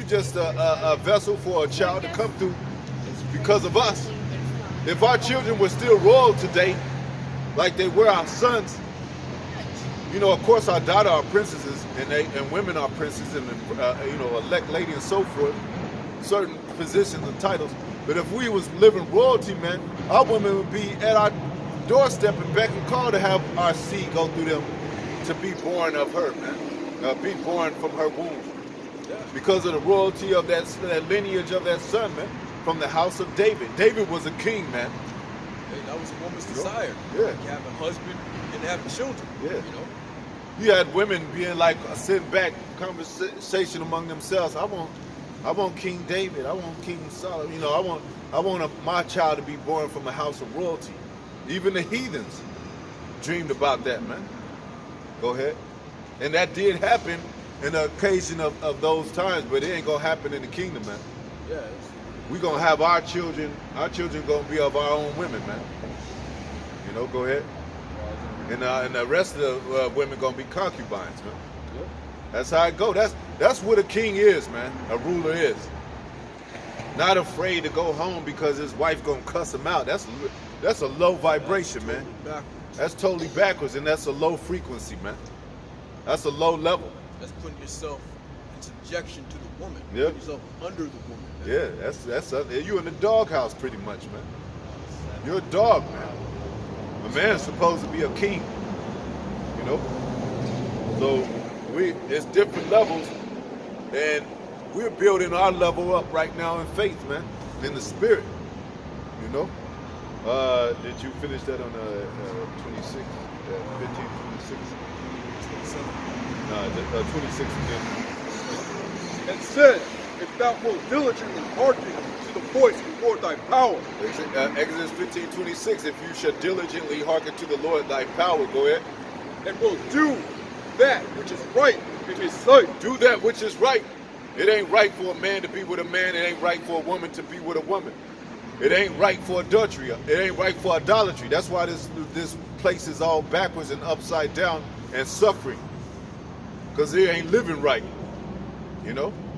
you just a vessel for a child to come through because of us. If our children were still royal today, like they were our sons, of course our daughter are princesses and women are princes and elect lady and so forth, certain positions and titles. But if we was living royalty, man, our women would be at our doorstep and beck and call to have our seed go through them to be born of her, man, be born from her womb, because of the royalty of that lineage of that son, man, from the house of David. David was a king, man. Hey, that was a woman's desire. Yeah. You have a husband and have children. Yeah. You had women being like sitting back, conversation among themselves. I want King David. I want King Solomon. I want my child to be born from a house of royalty. Even the heathens dreamed about that, man. Go ahead. And that did happen in the occasion of those times, but it ain't gonna happen in the kingdom, man. Yeah. We're gonna have our children gonna be of our own women, man. Go ahead. And the rest of the women gonna be concubines, man. Yeah. That's how it go. That's what a king is, man. A ruler is. Not afraid to go home because his wife gonna cuss him out. That's a low vibration, man. That's totally backwards, and that's a low frequency, man. That's a low level. That's putting yourself in subjection to the woman. Yeah. Putting yourself under the woman. Yeah, that's you in the doghouse pretty much, man. You're a dog, man. A man's supposed to be a king, So it's different levels, and we're building our level up right now in faith, man, in the spirit, Did you finish that on 26, 15, 26? 26 again. And said, if thou wilt diligently hearken to the voice of the Lord thy power. Exodus 15:26. If you shall diligently hearken to the Lord thy power, go ahead. And will do that which is right in his sight. Do that which is right. It ain't right for a man to be with a man. It ain't right for a woman to be with a woman. It ain't right for adultery. It ain't right for idolatry. That's why this place is all backwards and upside down and suffering. Because they ain't living right.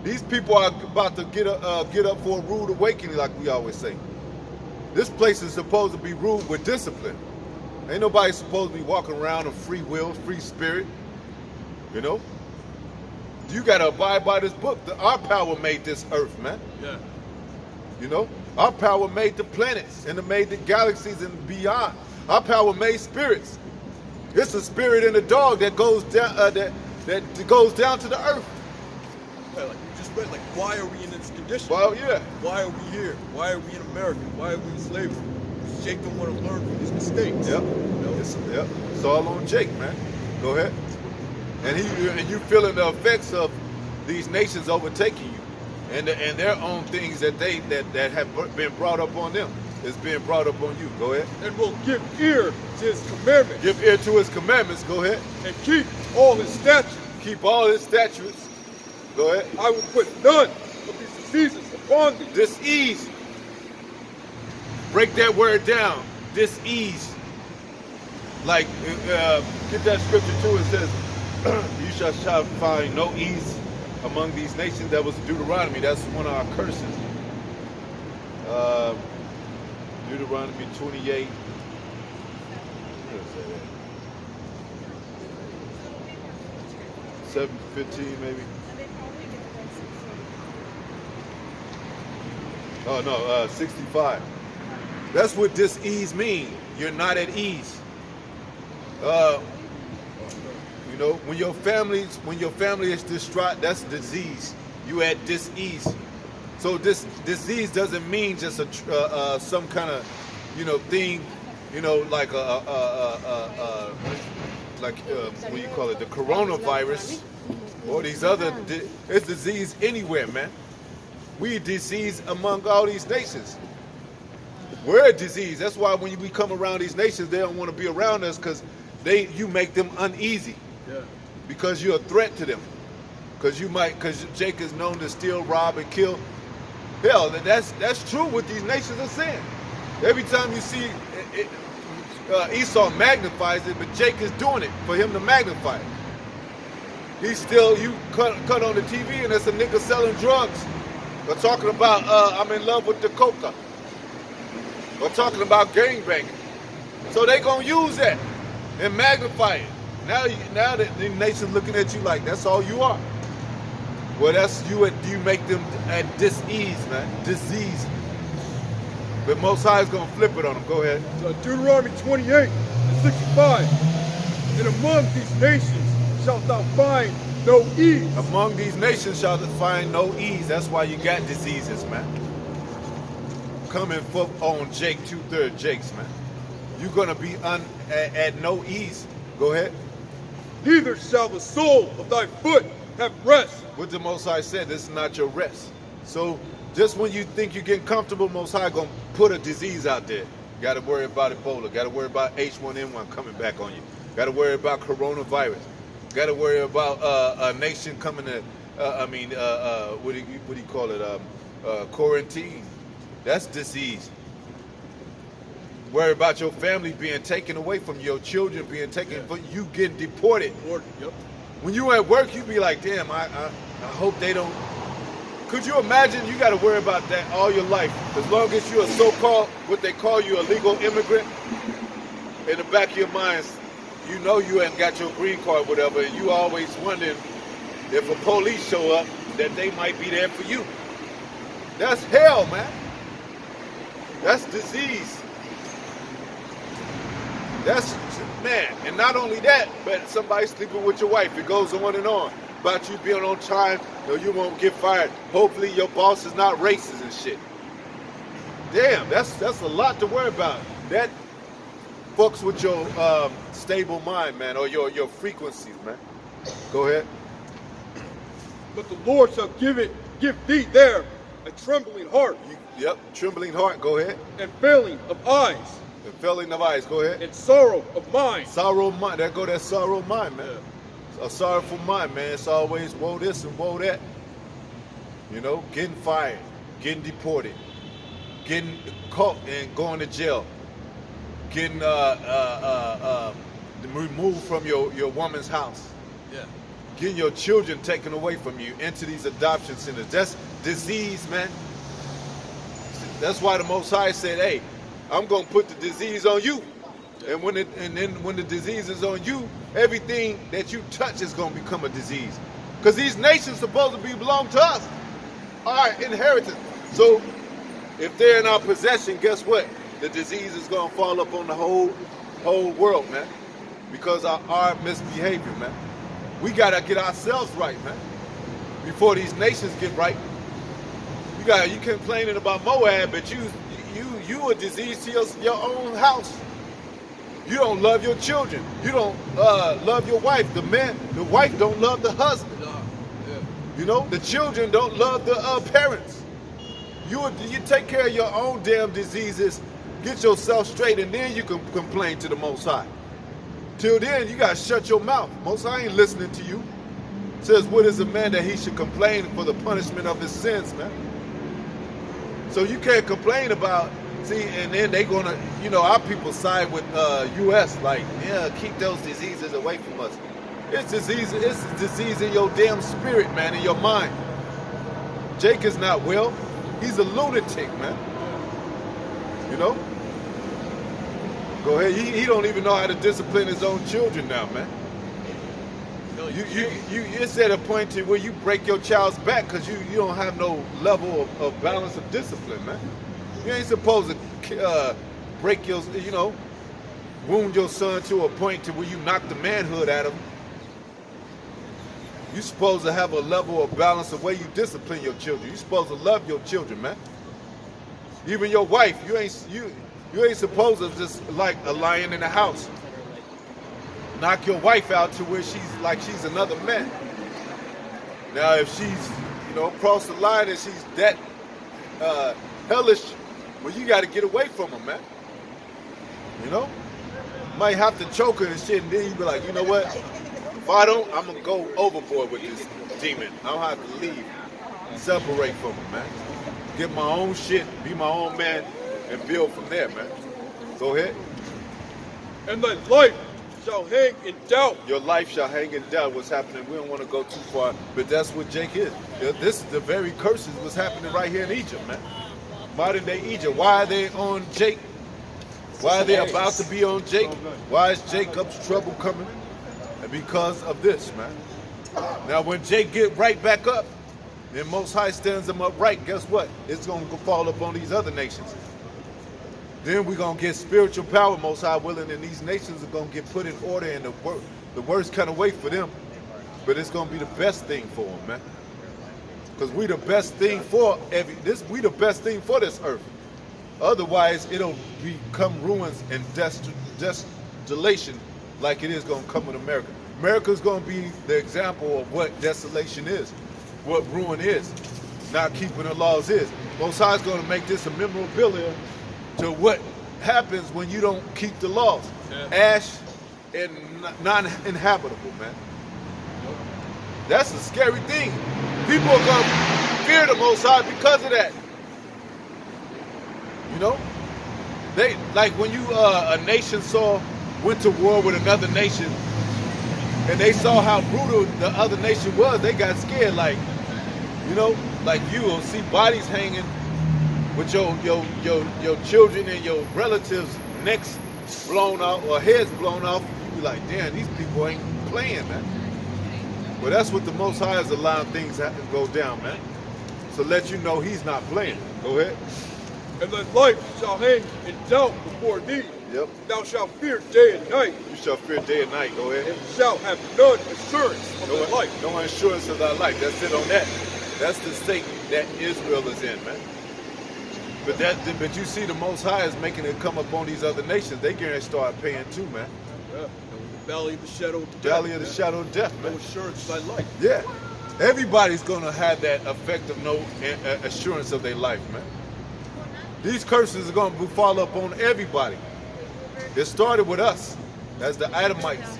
These people are about to get up for a rude awakening, like we always say. This place is supposed to be ruled with discipline. Ain't nobody supposed to be walking around in free will, free spirit. You got to abide by this book. Our power made this earth, man. Yeah. Our power made the planets and it made the galaxies and beyond. Our power made spirits. It's a spirit in a dog that goes down that goes down to the earth. Yeah, like you just read, why are we in this condition? Well, yeah. Why are we here? Why are we in America? Why are we in slavery? Jake don't want to learn from his mistakes. Yep. It's all on Jake, man. Go ahead. And you feeling the effects of these nations overtaking you, and their own things that have been brought up on them is being brought up on you. Go ahead. And will give ear to his commandments. Give ear to his commandments. Go ahead. And keep all his statutes. Keep all his statutes. Go ahead. I will put none of these diseases upon thee. Disease. Break that word down. Disease. Like, get that scripture too. It says, you shall find no ease among these nations. That was Deuteronomy. That's one of our curses. Deuteronomy 28. 7:15 maybe. Oh no, 65. That's what dis-ease means. You're not at ease. When your family is distraught, that's disease. You at dis-ease. So this disease doesn't mean just some kind of thing, like what do you call it, the coronavirus or these other. It's disease anywhere, man. We disease among all these nations. We're a disease. That's why when we come around these nations, they don't want to be around us because you make them uneasy. Yeah. Because you're a threat to them. Because Jake is known to steal, rob, and kill. Hell, that's true what these nations are saying. Every time you see Esau magnifies it, but Jake is doing it for him to magnify it. He's still, you cut on the TV and it's a nigga selling drugs. Or talking about, I'm in love with the coca. Or talking about gangbanging. So they gonna use that and magnify it. Now that the nation's looking at you like that's all you are. Well, that's you make them at dis-ease, man. Disease. But Most High is gonna flip it on them. Go ahead. So Deuteronomy 28 and 65. And among these nations shalt thou find no ease. Among these nations shall find no ease. That's why you got diseases, man. Coming on Pt.2 Jakes, man. You're gonna be at no ease. Go ahead. Neither shall the sole of thy foot have rest. What the Most High said, this is not your rest. So just when you think you're getting comfortable, Most High gonna put a disease out there. Got to worry about Ebola. Got to worry about H1N1 coming back on you. Got to worry about coronavirus. Got to worry about a nation coming to, what do you call it? Quarantine. That's disease. Worry about your family being taken away from you, your children being taken, but you getting deported. Yep. When you at work, you be like, damn, I hope they don't. Could you imagine you got to worry about that all your life? As long as you're a so-called, what they call you, a legal immigrant, in the back of your mind, you know you ain't got your green card, whatever, and you always wondering if a police show up, that they might be there for you. That's hell, man. That's disease. That's, man, and not only that, but somebody sleeping with your wife. It goes on and on. About you being on time, or you won't get fired. Hopefully your boss is not racist and shit. Damn, that's a lot to worry about. That fucks with your stable mind, man, or your frequencies, man. Go ahead. But the Lord shall give thee there a trembling heart. Yep, trembling heart, go ahead. And failing of eyes. And failing of eyes, go ahead. And sorrow of mind. Sorrow of mind, there go that sorrow of mind, man. A sorrowful mind, man. It's always woe this and woe that. You know, getting fired, getting deported, getting caught and going to jail, getting removed from your woman's house. Yeah. Getting your children taken away from you into these adoption centers. That's disease, man. That's why the Most High said, hey, I'm going to put the disease on you. And then when the disease is on you, everything that you touch is going to become a disease. Because these nations supposed to belong to us. Our inheritance. So if they're in our possession, guess what? The disease is going to fall up on the whole world, man. Because of our misbehavior, man. We got to get ourselves right, man. Before these nations get right. You complaining about Moab, but you a disease to your own house. You don't love your children. You don't love your wife. The wife don't love the husband. Yeah. You know, the children don't love the parents. You take care of your own damn diseases, get yourself straight, and then you can complain to the Most High. Till then, you gotta shut your mouth. Most High ain't listening to you. Says, what is a man that he should complain for the punishment of his sins, man? So you can't complain about, see, and then they gonna, our people side with U.S. like, yeah, keep those diseases away from us. It's disease in your damn spirit, man, in your mind. Jake is not well. He's a lunatic, man. You know? Go ahead. He don't even know how to discipline his own children now, man. It's at a point to where you break your child's back because you don't have no level of balance of discipline, man. You ain't supposed to break your, wound your son to a point to where you knock the manhood out of him. You're supposed to have a level of balance of where you discipline your children. You're supposed to love your children, man. Even your wife, you ain't supposed to just like a lion in the house. Knock your wife out to where she's another man. Now, if she's, crossed the line and she's that hellish, well, you got to get away from her, man. Might have to choke her and shit, and then you be like, you know what? If I don't, I'm gonna go overboard with this demon. I'm gonna have to leave, separate from her, man. Get my own shit, be my own man, and build from there, man. Go ahead. And thy life shall hang in doubt. Your life shall hang in doubt. What's happening? We don't want to go too far, but that's what Jake is. This is the very curses what's happening right here in Egypt, man. Modern day Egypt. Why are they on Jake? Why are they about to be on Jake? Why is Jacob's trouble coming? And because of this, man. Now, when Jake get right back up, and Most High stands him up right, guess what? It's going to fall up on these other nations. Then we're going to get spiritual power, Most High willing, and these nations are going to get put in order in the worst kind of way for them. But it's going to be the best thing for them, man. Because we the best thing for we the best thing for this earth. Otherwise, it'll become ruins and desolation like it is going to come in America. America's going to be the example of what desolation is, what ruin is, not keeping the laws is. Most High is going to make this a memorabilia to what happens when you don't keep the laws. Yeah. Ash and non-inhabitable, man. That's a scary thing. People are going to fear the Most High because of that. You know? They like when you a nation went to war with another nation and they saw how brutal the other nation was, they got scared. Like, you know, like you will see bodies hanging with your children and your relatives' necks blown off or heads blown off. You be like, damn, these people ain't playing, man. Well, that's what the Most High is allowing things to go down, man. So let you know he's not playing. Go ahead. And thy life shall hang in doubt before thee. Yep. Thou shalt fear day and night. You shall fear day and night. Go ahead. And shalt have none assurance of thy life. No assurance of thy life. That's it on that. That's the state that Israel is in, man. But you see the Most High is making it come up on these other nations. They going to start paying too, man. Yeah. The valley of the shadow of death. Valley of the shadow of death, man. No assurance of thy life. Yeah. Everybody's going to have that effect of no assurance of their life, man. These curses are going to fall up on everybody. It started with us as the Edomites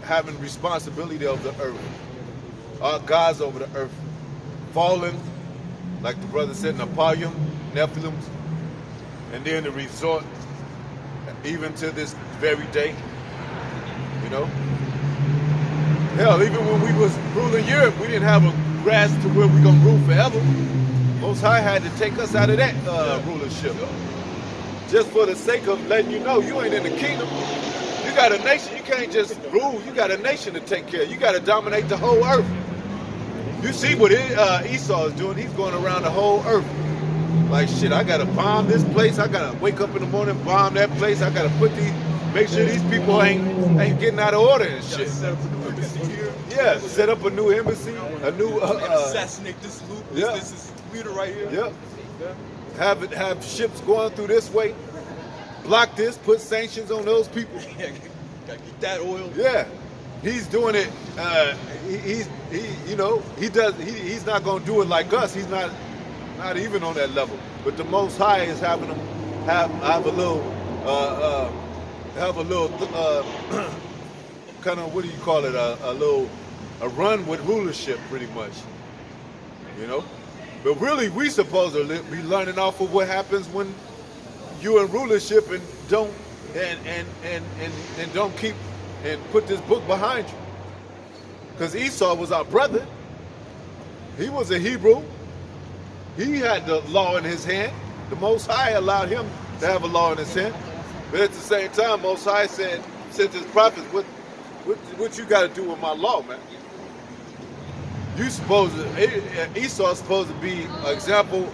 having responsibility of the earth. Our gods over the earth. Fallen, like the brother said, Nephilim, and then the resort, even to this very day. You know? Hell, even when we was ruling Europe, we didn't have a grasp to where we're going to rule forever. Most High had to take us out of that rulership. Just for the sake of letting you know you ain't in the kingdom. You got a nation, you can't just rule. You got a nation to take care of. You got to dominate the whole earth. You see what Esau is doing. He's going around the whole earth. Like, shit, I got to bomb this place. I got to wake up in the morning, bomb that place. I got to make sure these people ain't getting out of order and shit. Set up a new embassy here. Yeah, set up a new embassy, a new... assassinate this loop. Yeah. This is leader right here. Yep. Yeah. Have ships going through this way, block this, put sanctions on those people. Yeah, gotta get that oil. Yeah, he's doing it. He's not gonna do it like us. He's not even on that level. But the Most High is having them have a little kind of, what do you call it? A run with rulership, pretty much. You know. But really, we supposed to be learning off of what happens when you in rulership and don't keep and put this book behind you. Because Esau was our brother. He was a Hebrew. He had the law in his hand. The Most High allowed him to have a law in his hand. But at the same time, Most High sent his prophets, what you got to do with my law, man? Esau's supposed to be an example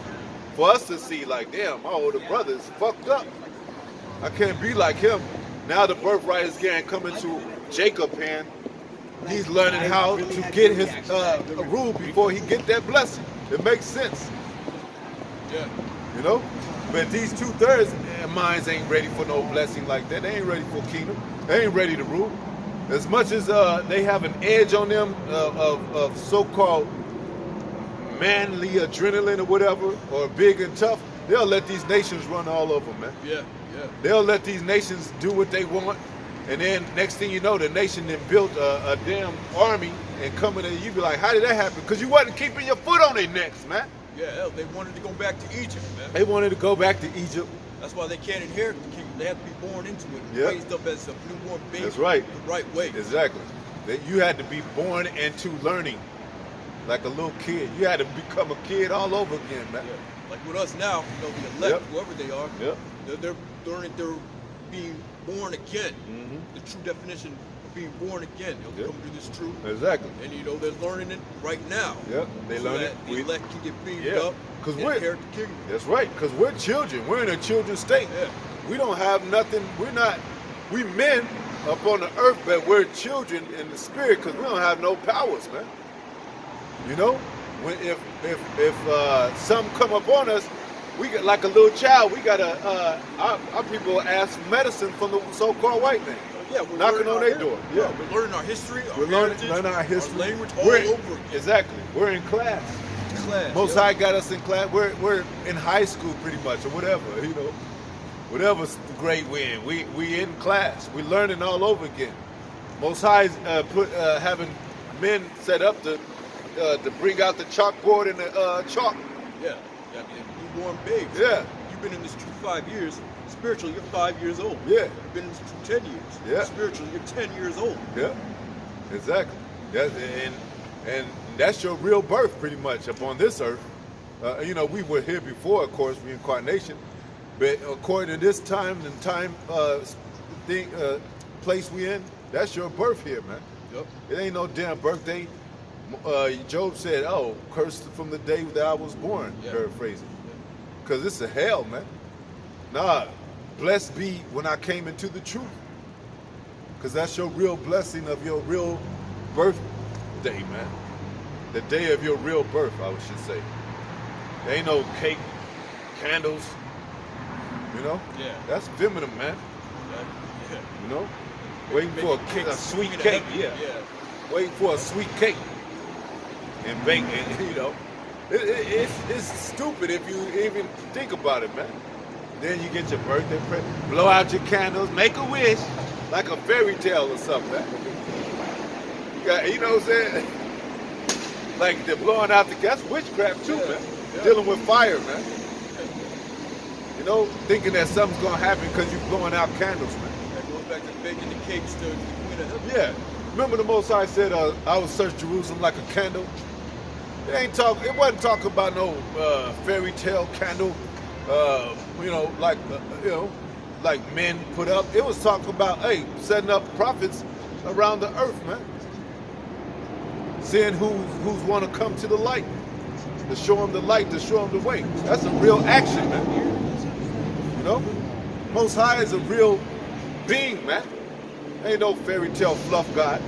for us to see, like, damn, my older brother is fucked up. I can't be like him. Now the birthright is getting coming to Jacob hand. He's learning how to get his rule before he get that blessing. It makes sense. Yeah. You know? But these 2/3 minds ain't ready for no blessing like that. They ain't ready for kingdom. They ain't ready to rule. As much as they have an edge on them of so-called manly adrenaline or whatever, or big and tough, they'll let these nations run all over, man. Yeah. They'll let these nations do what they want, and then next thing you know, the nation then built a damn army and coming in, you be like, how did that happen? Because you wasn't keeping your foot on their necks, man. Yeah, hell, they wanted to go back to Egypt, man. They wanted to go back to Egypt. That's why they can't inherit the kingdom. They have to be born into it, Yep. raised up as a newborn baby. That's right. The right way. Exactly. That you had to be born into learning, like a little kid. You had to become a kid all over again, man. Yeah. Like with us now, the elect, Yep. whoever they are, Yep. they're learning, they're being born again. Mm-hmm. The true definition of being born again. They'll Yep. come to this truth. Exactly. And they're learning it right now. Yep. They so learn that it. the elect can get beamed Yeah. up 'Cause and we're- inherit the kingdom. That's right, because we're children. We're in a children's state. Yeah. We don't have nothing. We men up on the earth, but we're children in the spirit because we don't have no powers, man. You know, if some come up on us, we get like a little child. We gotta our people ask for medicine from the so-called white man. Yeah, we're Knocking learning on our their door. Yeah, Yeah. we're learning our history, our We're learning heritage, our history, our language all We're- over again. Exactly. We're in class. Class. Most yeah. High got us in class. We're in high school pretty much, or whatever, you know. Whatever grade we're in, we in class. We're learning all over again. Most High's having men set up to bring out the chalkboard and the chalk. Yeah, yeah, newborn babes. Yeah. You've been in this truth 5 years. Spiritually, you're 5 years old. Yeah. You've been in this truth 10 years. Yeah. Spiritually, you're 10 years old. Yeah, exactly. And that's your real birth, pretty much, upon this earth. You know, we were here before, of course, reincarnation. But according to this time and place we in, that's your birth here, man. Yep. It ain't no damn birthday. Job said, "Oh, cursed from the day that I was born." Yeah. Paraphrasing, because it's a hell, man. Nah, blessed be when I came into the truth, because that's your real blessing of your real birthday, man. The day of your real birth, I should say. There ain't no cake, candles. You know? Yeah. That's feminine, man. Yeah. You know? Waiting for a sweet cake. Yeah. Waiting for a sweet cake. And bake, and, you know. It's stupid if you even think about it, man. Then you get your birthday present, blow out your candles, make a wish, like a fairy tale or something, man. You know what I'm saying? Like they're blowing out that's witchcraft too, man. Yeah. Dealing with fire, man. You know, thinking that something's gonna happen because you're blowing out candles, man. Yeah, going back to baking the cakes to the Queen of Heaven. Yeah. Remember the Most High said, "I will search Jerusalem like a candle." It wasn't talking about no fairy tale candle. You know, like men put up. It was talking about, hey, setting up prophets around the earth, man. Seeing who's want to come to the light, to show them the light, to show them the way. That's a real action, man. You know, Most High is a real being, man. Ain't no fairy tale fluff god.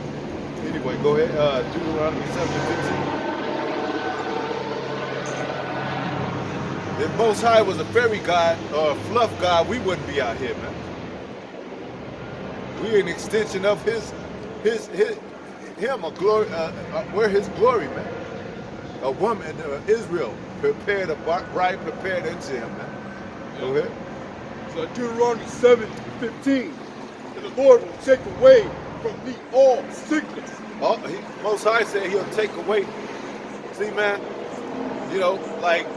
Anyway, go ahead. Deuteronomy 7:15. If Most High was a fairy god or a fluff god, we wouldn't be out here, man. We're an extension of him, a glory. We're his glory, man. A woman, Israel, prepared a bride prepared into him, man. Go ahead. So Deuteronomy 7:15, and the Lord will take away from thee all sickness. Most High said he'll take away. See, man, you know, like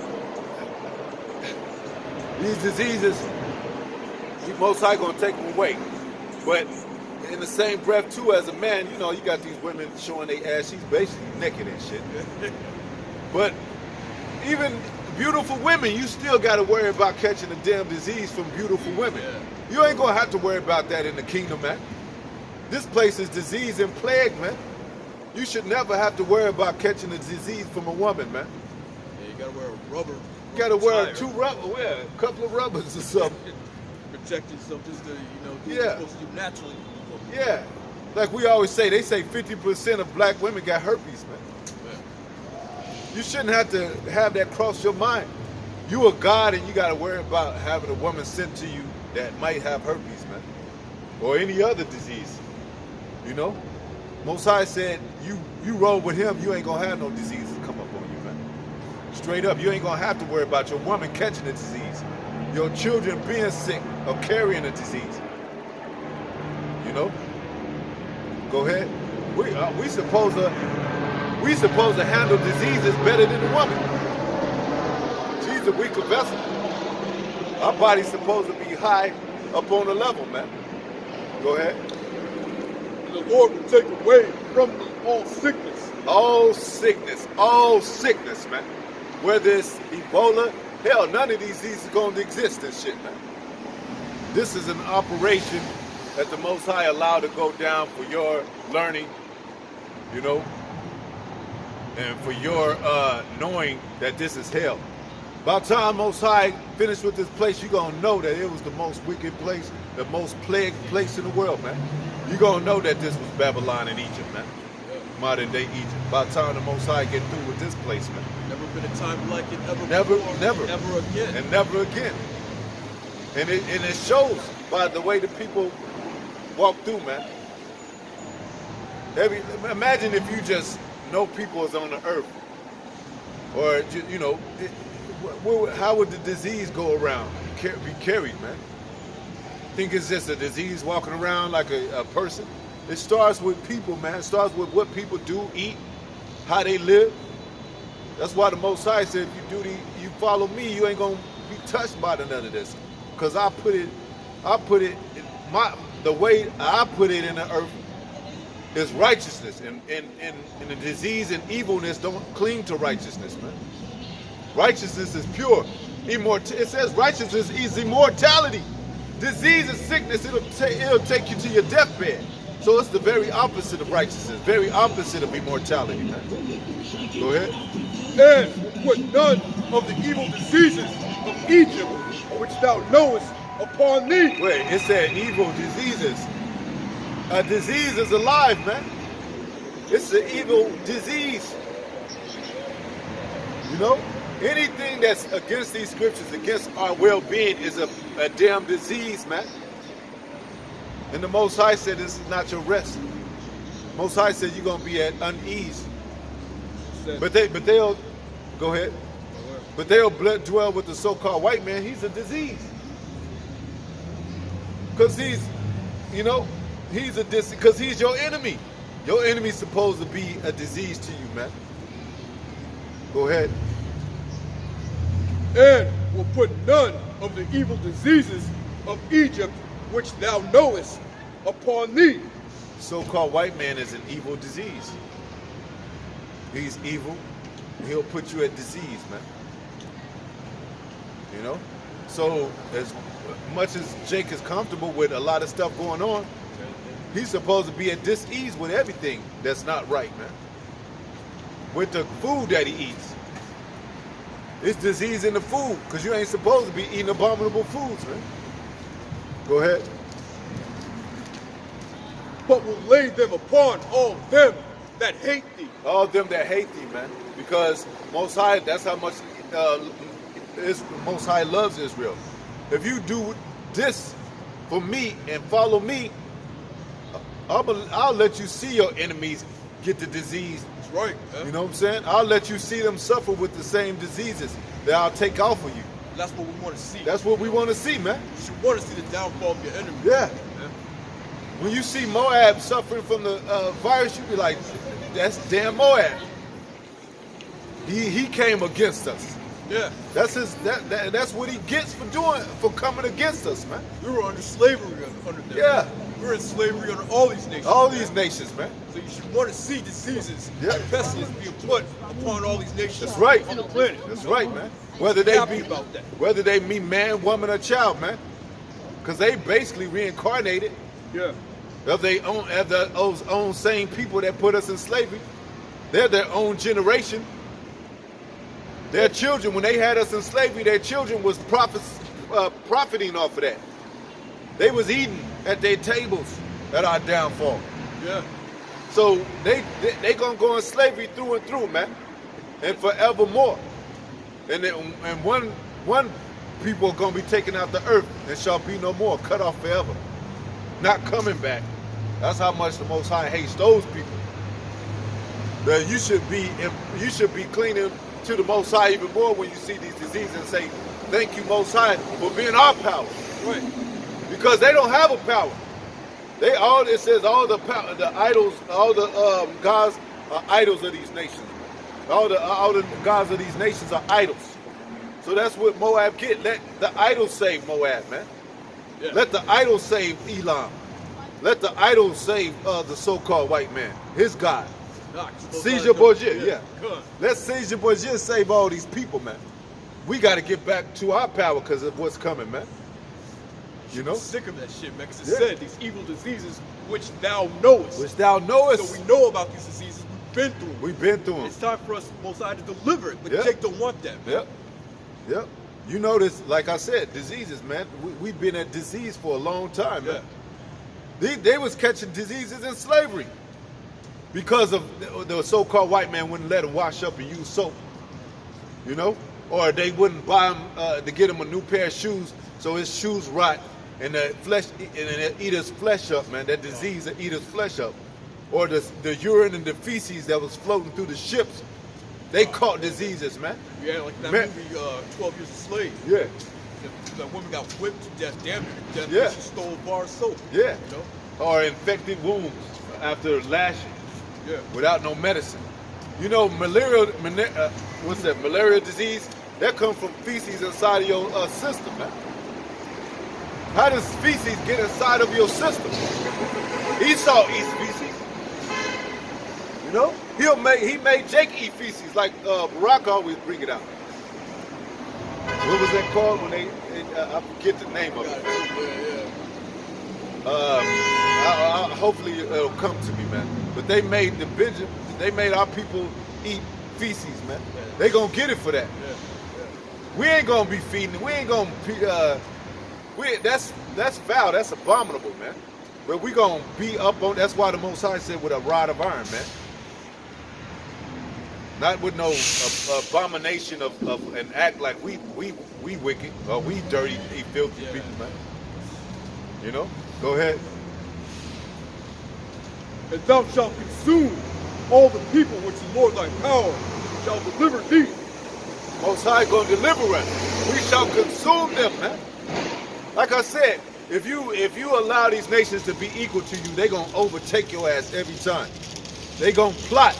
these diseases, Most High gonna take them away. But in the same breath, too, as a man, you know, you got these women showing their ass. She's basically naked and shit. But even beautiful women, you still got to worry about catching a damn disease from beautiful women. You ain't gonna have to worry about that in the kingdom, man. This place is disease and plague, man. You should never have to worry about catching a disease from a woman, man. Yeah, you gotta wear a rubber. You gotta wear tire. a couple of rubbers or something. Protect yourself just to, do what Yeah. you're supposed to do naturally. Yeah. Like we always say, they say 50% of black women got herpes, man. You shouldn't have to have that cross your mind. You a God and you got to worry about having a woman sent to you that might have herpes, man. Or any other disease. You know? Most High said, you roll with him, you ain't going to have no diseases come up on you, man. Straight up, you ain't going to have to worry about your woman catching a disease. Your children being sick or carrying a disease. You know? Go ahead. We supposed to handle diseases better than the woman. She's a weaker vessel. Our body's supposed to be high up on the level, man. Go ahead. And the Lord will take away from me all sickness. All sickness, man. Whether it's Ebola, hell, none of these diseases are going to exist and shit, man. This is an operation that the Most High allowed to go down for your learning, you know, and for your knowing that this is hell. By the time Most High finished with this place, you're going to know that it was the most wicked place, the most plagued place in the world, man. You're going to know that this was Babylon and Egypt, man. Modern day Egypt. By the time the Most High get through with this place, man. Never been a time like it ever Never, before, never. ever again. And never again. And it shows by the way the people walk through, man. Imagine if you just know people is on the earth. Or, you know, how would the disease go around, be carried, man? Think it's just a disease walking around like a person? It starts with people, man. It starts with what people do, eat, how they live. That's why the Most High said, if you follow me, you ain't gonna be touched by none of this. Because the way I put it in the earth is righteousness. And the disease and evilness don't cling to righteousness, man. Righteousness is pure. It says righteousness is immortality. Disease and sickness, it'll take you to your deathbed. So it's the very opposite of righteousness, very opposite of immortality, man. Go ahead. And put none of the evil diseases of Egypt, which thou knowest, upon thee. Wait, it said evil diseases. A disease is alive, man. It's an evil disease. You know? Anything that's against these scriptures, against our well-being, is a damn disease, man. And the Most High said this is not your rest. Most High said you're gonna be at unease. But they'll go ahead. But they'll dwell with the so-called white man. He's a disease. Because he's because he's your enemy. Your enemy's supposed to be a disease to you, man. Go ahead. And will put none of the evil diseases of Egypt, which thou knowest, upon thee. So-called white man is an evil disease. He's evil. He'll put you at disease, man. You know? So as much as Jake is comfortable with a lot of stuff going on, he's supposed to be at dis-ease with everything that's not right, man. With the food that he eats. It's disease in the food, because you ain't supposed to be eating abominable foods, man. Go ahead. But will lay them upon all them that hate thee. All them that hate thee, man. Because Most High, that's how much Most High loves Israel. If you do this for me and follow me, I'll let you see your enemies get the disease. That's right. Man. You know what I'm saying? I'll let you see them suffer with the same diseases that I'll take off of you. That's what we want to see. That's what we want to see, man. You should want to see the downfall of your enemy. Yeah. When you see Moab suffering from the virus, you be like, that's damn Moab. He came against us. Yeah. That's what he gets for coming against us, man. We were under slavery under them. Yeah. We're in slavery under all these nations. All these nations, man. So you should want to see diseases Yeah. and pestilence being put upon all these nations. That's right. On the planet. That's right, man. Whether they be man, woman, or child, man. Because they basically reincarnated. Yeah. Of those own same people that put us in slavery. They're their own generation. Their children, when they had us in slavery, their children was profiting off of that. They was eating at their tables at our downfall. Yeah. So they gonna go in slavery through and through, man, and forevermore. And one people are gonna be taken out the earth and shall be no more, cut off forever, not coming back. That's how much the Most High hates those people. That you should be clinging to the Most High even more when you see these diseases and say, "Thank you, Most High, for being our power." Right. Because they don't have a power. It says all the power, the idols, all the gods are idols of these nations. All the gods of these nations are idols. So that's what Moab get. Let the idol save Moab, man. Yeah. Let the idol save Elam. Let the idol save the so-called white man, his God. Caesar Borgia, yeah. Let Caesar Borgia save all these people, man. We got to get back to our power because of what's coming, man. You know? Sick of that shit, man, because it said these evil diseases which thou knowest. Which thou knowest. So we know about these diseases. We've been through them. We've been through them. It's time for us, Most High, to deliver it. But Yep. Jake don't want that, man. Yep. Yep. You notice, like I said, diseases, man. We've been at disease for a long time, man. They was catching diseases in slavery because of the so-called white man wouldn't let them wash up and use soap, you know, or they wouldn't buy him to get him a new pair of shoes so his shoes rot and the flesh and it eat his flesh up, man. That disease that eat his flesh up, or the urine and the feces that was floating through the ships. They caught diseases, man. Yeah, like that Man. movie, 12 Years a Slave. Yeah. That woman got whipped to death, damn near to death, Yeah. because she stole a bar of soap. Yeah. You know? Or infected wounds after lashing. Yeah. Without no medicine. You know, malaria disease, that comes from feces inside of your system, man. How does feces get inside of your system? Esau eats feces. You know? He made Jake eat feces like Barack always bring it out. What was that called when I forget the name of it. Hopefully it'll come to me, man. But they made our people eat feces, man. They gonna get it for that. We ain't gonna be feeding. We ain't gonna. That's foul. That's abominable, man. But we gonna be up on. That's why the Most High said with a rod of iron, man. Not with no abomination of an act like we wicked or we dirty, filthy people, man. You know. Go ahead. And thou shalt consume all the people which the Lord thy power shall deliver thee. Most High gonna deliver us. We shall consume them, man. Like I said, if you allow these nations to be equal to you, they gonna overtake your ass every time. They gonna plot.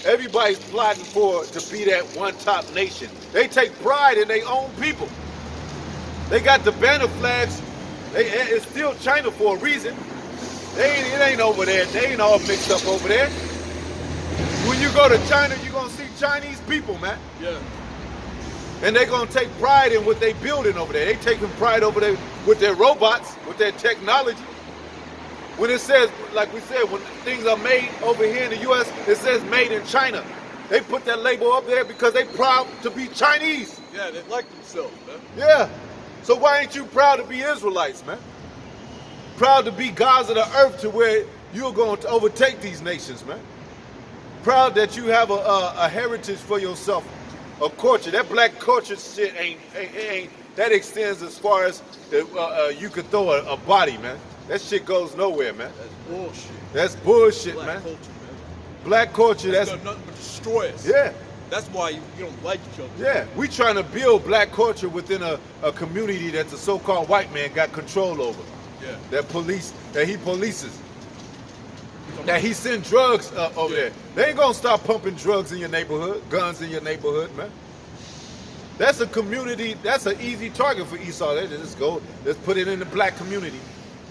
Everybody's plotting to be that one top nation. They take pride in their own people. They got the banner flags. It's still China for a reason. It ain't over there. They ain't all mixed up over there. When you go to China, you're gonna see Chinese people, man. Yeah. And they're gonna take pride in what they building over there. They taking pride over there with their robots, with their technology. When it says, like we said, when things are made over here in the U.S., it says made in China. They put that label up there because they proud to be Chinese. Yeah, they like themselves, man. Yeah. So why ain't you proud to be Israelites, man? Proud to be gods of the earth to where you're going to overtake these nations, man. Proud that you have a heritage for yourself, a culture. That black culture shit ain't that extends as far as you could throw a body, man. That shit goes nowhere, man. That's bullshit. That's bullshit, Black man. culture, man. Black culture, That's that's done nothing but destroy us. yeah. That's why you don't like each other. Yeah, we trying to build black culture within a community that the so-called white man got control over. Yeah. That he polices. That he send drugs over there. They ain't gonna stop pumping drugs in your neighborhood, guns in your neighborhood, man. That's a community, that's an easy target for Esau. They just go, let's put it in the black community.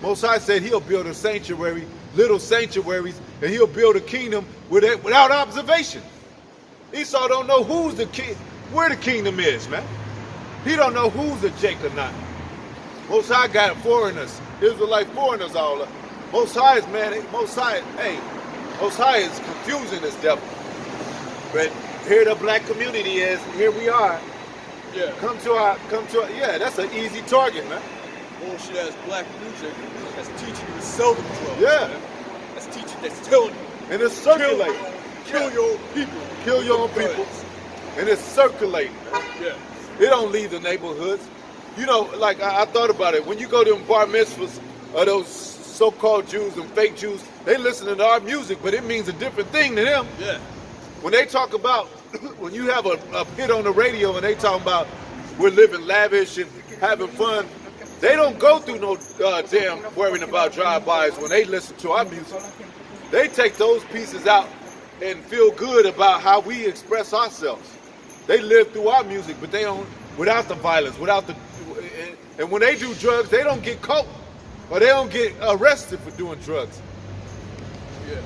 Most High said he'll build a sanctuary, little sanctuaries, and he'll build a kingdom without observation. Esau don't know who's the king, where the kingdom is, man. He don't know who's a Jake or not. Most High got foreigners, Israelite foreigners all up. Most High is, man, Most High is confusing this devil. But here the black community is, here we are. Yeah. Come to our, yeah, that's an easy target, man. Bullshit ass black music that's teaching you to sell them drugs. Yeah. Man. That's telling you. And it's circulating. Kill your own people. Kill your own people. And it's circulating. Yeah. It don't leave the neighborhoods. You know, like I thought about it. When you go to them bar mitzvahs or those so-called Jews and fake Jews, they listen to our music, but it means a different thing to them. Yeah. When they talk about, when you have a hit on the radio and they talk about we're living lavish and having fun, they don't go through no damn worrying about drive-bys when they listen to our music. They take those pieces out and feel good about how we express ourselves. They live through our music, but they don't without the violence, without the, and when they do drugs, they don't get caught or they don't get arrested for doing drugs. Yeah.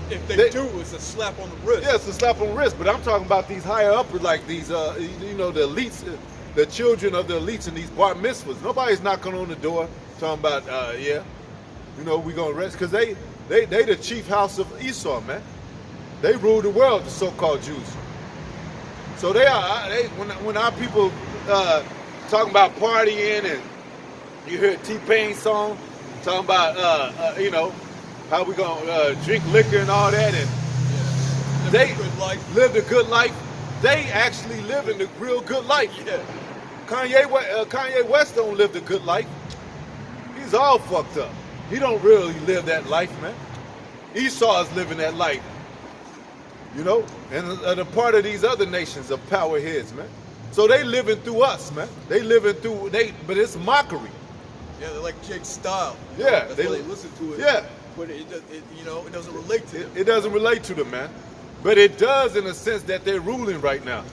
If they do, it's a slap on the wrist. Yeah, it's a slap on the wrist. But I'm talking about these higher uppers, like these, you know, the elites, the children of the elites and these bar mitzvahs. Nobody's knocking on the door talking about, yeah, you know, we gonna arrest, because they the chief house of Esau, man. They rule the world, the so-called Jews. So they are. When our people talking about partying, and you hear a T-Pain song talking about, you know, how we gonna drink liquor and all that, and they lived a good life. They actually live in the real good life. Yeah. Kanye West don't live the good life. He's all fucked up. He don't really live that life, man. Esau is living that life. You know, and a part of these other nations of power heads, man. So they living through us, man. They living through but it's mockery. Yeah, they're like Jake's style. Yeah, That's why they listen to it. Yeah, but you know, it doesn't relate to them. It doesn't relate to them, man. But it does in a sense that they're ruling right now.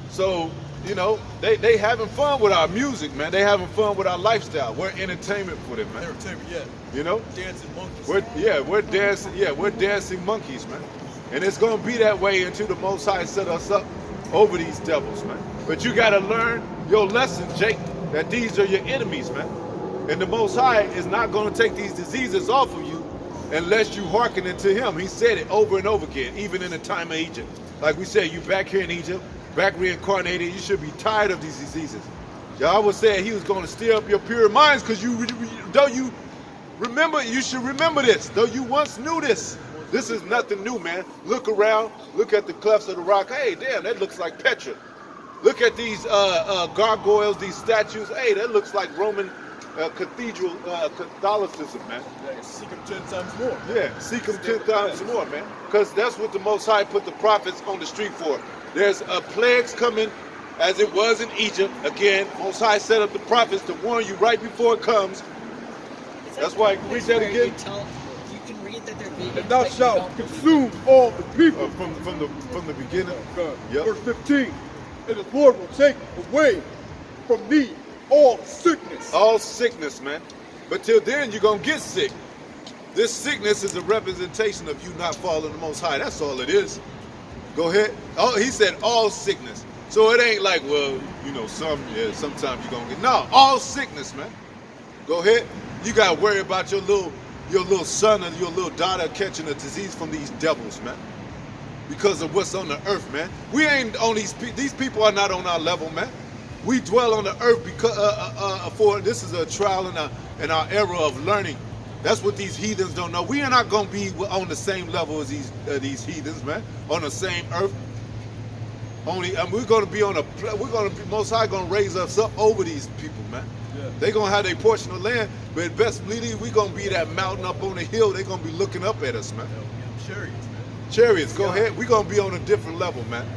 So, you know, they having fun with our music, man. They having fun with our lifestyle. We're entertainment for them, man. Entertainment, yeah. You know? Dancing monkeys. We're dancing monkeys, man. And it's gonna be that way until the Most High set us up over these devils, man. But you gotta learn your lesson, Jake, that these are your enemies, man. And the Most High is not gonna take these diseases off of you unless you hearken into him. He said it over and over again, even in the time of Egypt. Like we said, you back here in Egypt, back reincarnated, you should be tired of these diseases. Yahweh said he was gonna stir up your pure minds, because you should remember this, though you once knew this. This is nothing new, man. Look around, look at the clefts of the rock. Hey, damn, that looks like Petra. Look at these gargoyles, these statues. Hey, that looks like Roman cathedral Catholicism, man. Yeah, seek them 10 times more. Yeah, seek them 10 times more, man. Because that's what the Most High put the prophets on the street for. There's plagues coming, as it was in Egypt. Again, Most High set up the prophets to warn you right before it comes. That's why, read that again. You can read that they're vegan. And thou shalt consume all the people. From the beginning. God. Yep. Verse 15. And the Lord will take away from thee all sickness. All sickness, man. But till then, you're going to get sick. This sickness is a representation of you not following the Most High. That's all it is. Go ahead. Oh, he said all sickness. So it ain't like, well, you know, sometimes you're going to get. No, all sickness, man. Go ahead. You got to worry about your little son or your little daughter catching a disease from these devils, man. Because of what's on the earth, man. We ain't on these people are not on our level, man. We dwell on the earth because for this is a trial in our era of learning. That's what these heathens don't know. We are not gonna be on the same level as these heathens, man. On the same earth. We're gonna be Most High gonna raise us up over these people, man. Yeah. They gonna have their portion of land, but best believe we gonna be that mountain up on the hill. They gonna be looking up at us, man. Chariots, man. Chariots, go ahead. We gonna be on a different level, man.